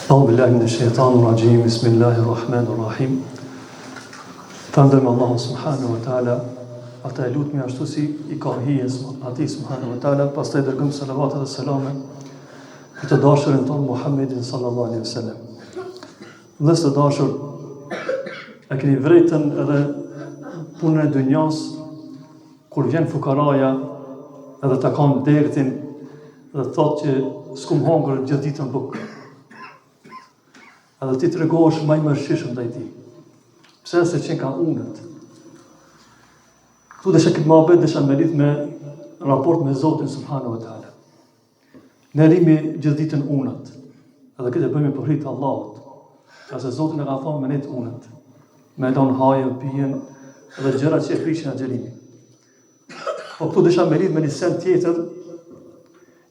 A'udhu billahi minash shaitanir rajim. Bismillahir rahmanir rahim. Falënderojmë Allahun subhanahu wa taala, ata e lutemi ashtu si i ka hijes atij subhanahu wa taala, pastaj dërgojmë selavatet dhe selame për të dashurin ton Muhammedin sallallahu alaihi wasallam. Vëllezër të dashur, e keni vërejtën edhe punën e dunjas kur vjen fukaraja edhe ta kanë dertin dhe thotë që s'kum hongër gjithë ditën buk. Edhe ti të regohesh më i mërshishëm ndaj tij. Pse se që ka unët. Këtu desha këtë muhabet desha me lidh me raport me Zotin subhanahu wa taala. Ne rrimi gjithë ditën unët. Edhe këtë e bëjmë për hir të Allahut. Qase Zoti na ka thonë me ne të unët. Me don hajën, pijen dhe gjërat që e prishin xhelimin. Po këtu desha me lidh me një sen tjetër.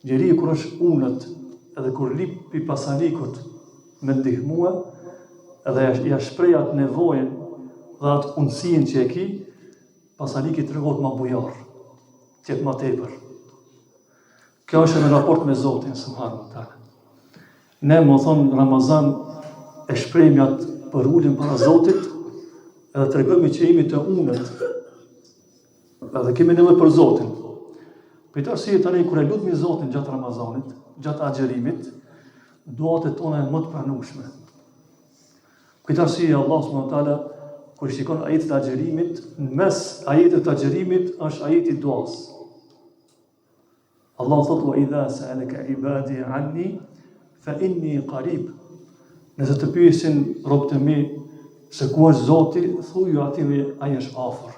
Njeriu kur është unët, edhe kur lip pi pasanikut me ndihmua, edhe ja shpreh atë nevojën dhe atë unësinë që e ki, pasaniki të tregohet ma bujar, tjetë ma tepër. Kjo është në raport me Zotin, subhanahu wa taala. Ne më thonë Ramazan e shprehmi atë për uljen para Zotit, edhe tregojmë që jemi të unët, edhe kemi nevojë për Zotin. Për të arsye tani kur e lutmi Zotin gjatë Ramazanit, gjatë agjerimit, duat e tona e më të pranueshme. Këtë arsye Allah subhanahu wa taala kur shikon ajetet e agjerimit, në mes ajetet të agjerimit është ajeti i duas. Allah thotë: "Wa idha sa'alaka ibadi 'anni fa inni qarib." Nëse të pyesin robët e mi se ku është Zoti, thuaju atij ai është afër.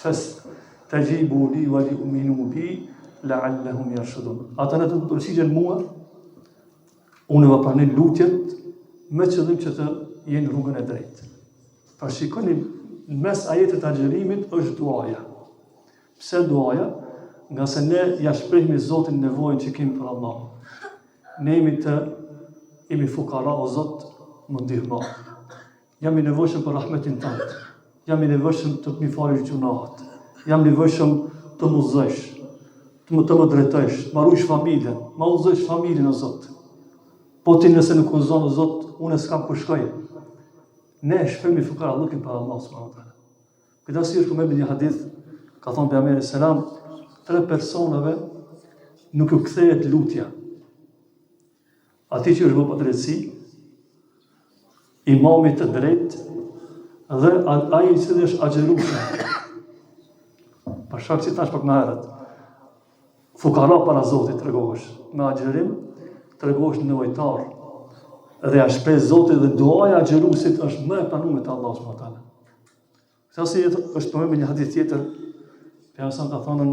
Fastajibu li wa li'minu bi la'allahum yarshudun. Ata në të përgjigjen mua, unë va pranoj lutjet me qëllim që të jenë rrugën e drejtë. Pra shikoni, në mes ajetet të agjerimit është duaja. Pse duaja? Nga se ne ja shprehmi Zotin nevojën që kemi për Allah. Ne jemi fukara, o Zot, më ndihmo. Jam i nevojshëm për rahmetin tënd. Jam i nevojshëm të më falësh gjunahet. Jam i nevojshëm të më udhëzosh, të më drejtosh, të marrësh familjen, më udhëzosh familjen, o Zot. Po ti nëse nuk uzon, o Zot, unë s'kam ku shkoj. Ne shpemi fukara lëkin për Allah subhanahu wa taala. Këtë arsye është me një hadith, ka thonë pejgamberi selam, 3 personave nuk u kthehet lutja. Ati që është bërë pa drejtësi, imamit të drejtë dhe ai i cili është agjerueshëm. Për shkak që tash pak më herët, fukara para Zotit tregohesh, me agjerim tregohesh nevojtar. Dhe ja shpreh Zotit dhe duaja e agjeruesit është më e pranuar te Allahu subhanahu wa taala. Këtë si është përmendur një hadith tjetër, pejgamberi ka thënë: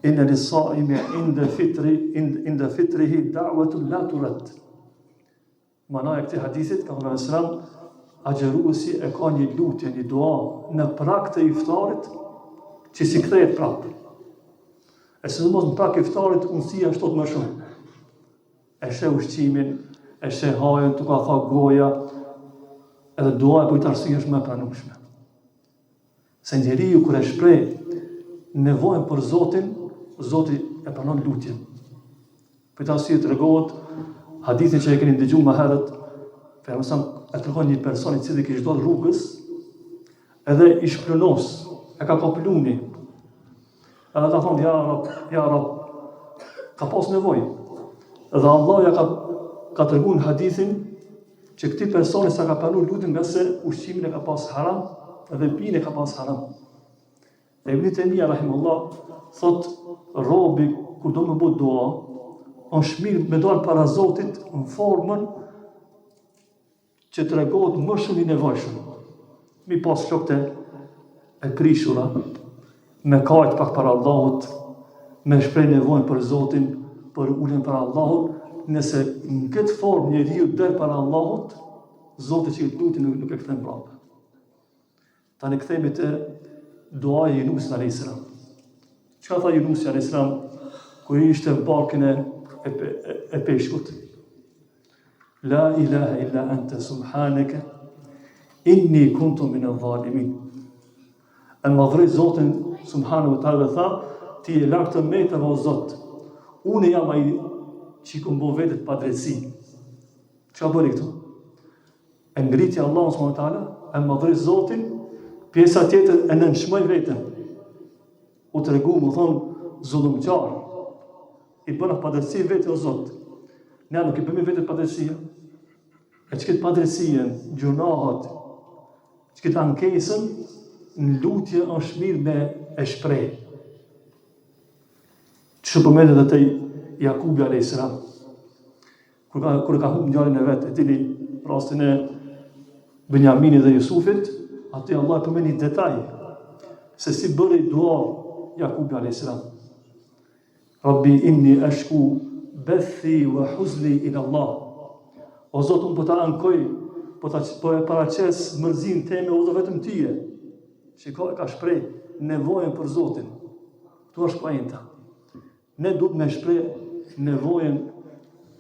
"Inna lis-sa'imi 'inda fitrihi da'watun la turad." Manaja e këtij hadithit ka thënë selam, agjeruesi e ka një lutje, një dua në prag të iftarit që si kthehet prapë. E sidomos në prag të iftarit unësia shtot më shumë. E sheh ushqimin, e sheh hajën, tu ka tha goja, edhe duaja për këtë arsye është më e pranueshme. Se njeriu kur e shpreh nevojën për Zotin, Zoti e pranon lutjen. Për këtë arsye tregohet hadithin që e keni dëgjuar më herët, pejgamberi e tregon një person i cili kishte dal rrugës, edhe i shplunos, e ka kapeluni. Edhe ta thonë: ja Rab, ka pas nevojë. Dhe Allah ja ka treguar në hadithin që këtij personi sa ka pranuar lutjen nga se ushqimin e ka pas haram dhe pijen e ka pas haram. Dhe Ibn Taymija rahimahullah thot robi kur do më bëj dua, është mirë me dal para Zotit në formën që tregohet më shumë i nevojshëm. Mi pas shokte e prishura, me kajt pak para Allahut, me shpreh nevojën për Zotin, për uljen para Allahut, nëse në këtë formë njeriu del para Allahut, Zoti që i lutin nuk e kthen prapë. Tani kthehemi te duaja e Yunusit alayhis salam. Çka tha Yunusi alayhis salam kur ishte në barkën e peshkut? La ilaha illa anta subhanaka inni kuntu min adh-dhalimin. E madhrej Zotin subhanahu wa taala tha: ti je lartë metave o Zot. Unë jam ai që i kumbo vetet pa drejtësi. Çka bëri këtu? E ngriti Allahu subhanahu wa taala, e madhëri Zotin, pjesa tjetër e nënshmoi veten. U tregu, më thonë, zullumqar. I bëna padrejtësi vetë o Zot. Ne nuk i bëmi vetë padrejtësia. E që këtë padrejtësien, gjunahat, që këtë ankesën, në lutje është mirë me e shprej. Që përmendë edhe të Jakubi a.s. Kur ka humbë ngjarjen e vetë, e cili rastin e Benjaminit dhe Jusufit, aty Allah përmend një detaj se si bëri dua Jakubi a.s. Rabbi inni ashku bethi wa huzni ila Allah. O Zot, unë po ta ankoj, po e paraqes mërzin teme o vetëm tyje. Shiko, e ka shprej nevojën për Zotin. Këtu është poenta. Ne duhet me shprej nevojën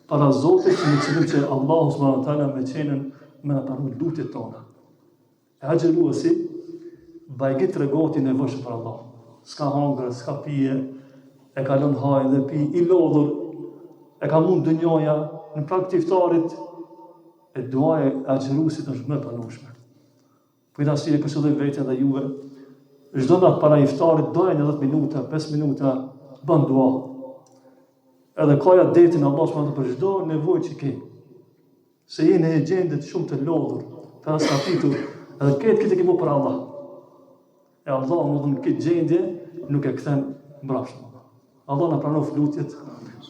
para Zotit, që në qëllim që Allahu subhanahu wa taala me qenën me në panu lutjet tona. E agjeruesi, bajgit të regoti nevojshëm për Allah. S'ka hangër, s'ka pije, e ka lënë hajë dhe pi, i lodhur, e ka mund dënjoja, në prag të iftarit, e duaja e agjeruesit është më e pranueshme. Për i arsye kësaj vetën dhe juve, çdo natë para iftarit dojnë 10 minuta, 5 minuta, bën dua. Edhe kaja detin Allah subhanahu për çdo nevojë që ke. Se jeni në gjendje shumë të lodhur, të raskapitur, edhe këtë kemo për Allah. E Allah në këtë gjendje nuk e kthen mbrapsht. Allah na pranon lutjet,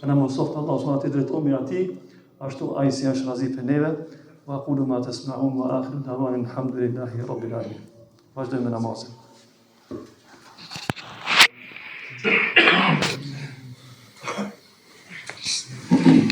e na mësoft Allah subhanahu të drejtohemi atij, ashtu ai si është razi për neve. Wa aqulu ma tasma'un wa akhiru da'wana alhamdulillahi rabbil alamin. Vazhdojmë me namazin.